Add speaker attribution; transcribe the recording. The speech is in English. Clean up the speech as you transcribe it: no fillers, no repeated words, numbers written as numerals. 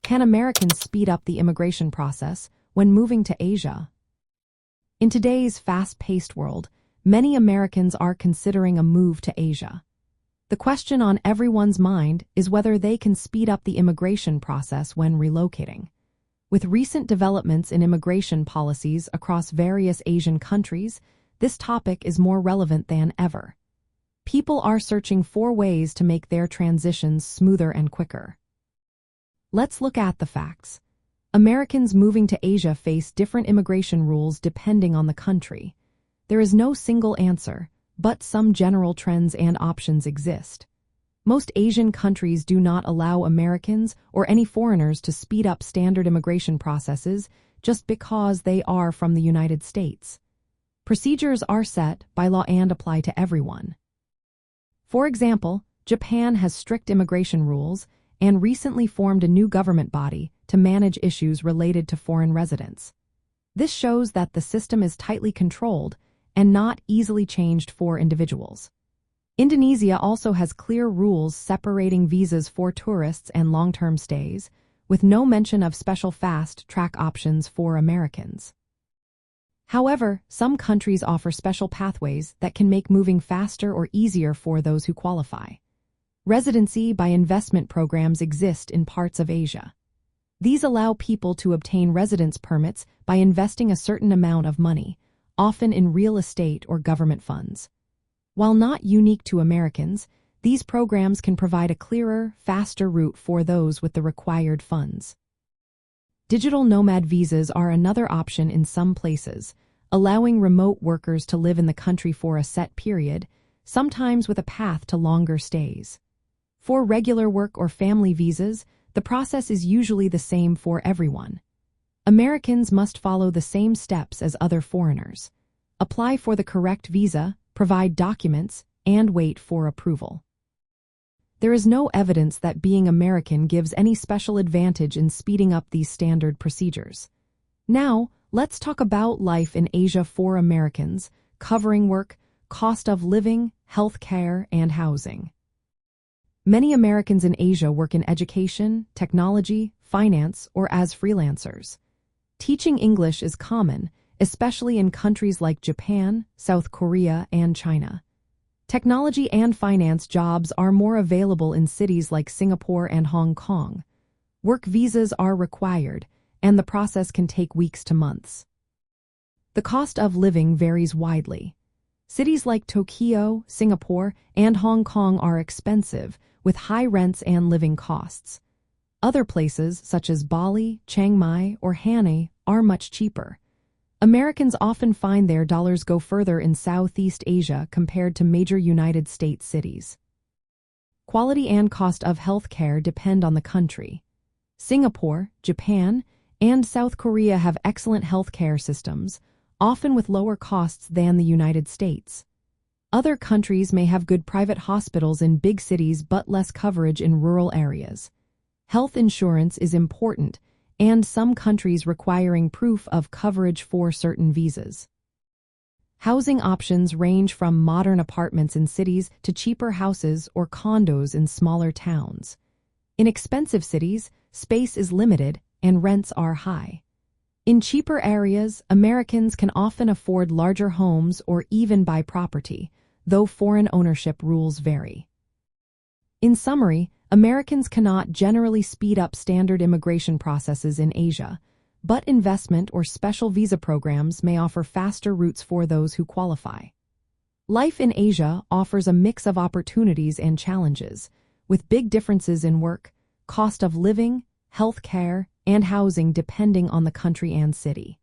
Speaker 1: Can Americans speed up the immigration process when moving to Asia? In today's fast-paced world, many Americans are considering a move to Asia. The question on everyone's mind is whether they can speed up the immigration process when relocating. With recent developments in immigration policies across various Asian countries, this topic is more relevant than ever. People are searching for ways to make their transitions smoother and quicker. Let's look at the facts. Americans moving to Asia face different immigration rules depending on the country. There is no single answer, but some general trends and options exist. Most Asian countries do not allow Americans or any foreigners to speed up standard immigration processes just because they are from the United States. Procedures are set by law and apply to everyone. For example, Japan has strict immigration rules and recently formed a new government body to manage issues related to foreign residents. This shows that the system is tightly controlled and not easily changed for individuals. Indonesia also has clear rules separating visas for tourists and long-term stays, with no mention of special fast-track options for Americans. However, some countries offer special pathways that can make moving faster or easier for those who qualify. Residency by investment programs exist in parts of Asia. These allow people to obtain residence permits by investing a certain amount of money, often in real estate or government funds. While not unique to Americans, these programs can provide a clearer, faster route for those with the required funds. Digital nomad visas are another option in some places, allowing remote workers to live in the country for a set period, sometimes with a path to longer stays. For regular work or family visas, the process is usually the same for everyone. Americans must follow the same steps as other foreigners. Apply for the correct visa, provide documents, and wait for approval. There is no evidence that being American gives any special advantage in speeding up these standard procedures. Now, let's talk about life in Asia for Americans, covering work, cost of living, health care, and housing. Many Americans in Asia work in education, technology, finance, or as freelancers. Teaching English is common, especially in countries like Japan, South Korea, and China. Technology and finance jobs are more available in cities like Singapore and Hong Kong. Work visas are required, and the process can take weeks to months. The cost of living varies widely. Cities like Tokyo, Singapore, and Hong Kong are expensive, with high rents and living costs. Other places, such as Bali, Chiang Mai, or Hanoi, are much cheaper. Americans often find their dollars go further in Southeast Asia compared to major United States cities. Quality and cost of health care depend on the country. Singapore, Japan, and South Korea have excellent health care systems, often with lower costs than the United States. Other countries may have good private hospitals in big cities but less coverage in rural areas. Health insurance is important, and some countries requiring proof of coverage for certain visas. Housing options range from modern apartments in cities to cheaper houses or condos in smaller towns. In expensive cities, space is limited and rents are high. In cheaper areas, Americans can often afford larger homes or even buy property, though foreign ownership rules vary. In summary, Americans cannot generally speed up standard immigration processes in Asia, but investment or special visa programs may offer faster routes for those who qualify. Life in Asia offers a mix of opportunities and challenges, with big differences in work, cost of living, health care, and housing depending on the country and city.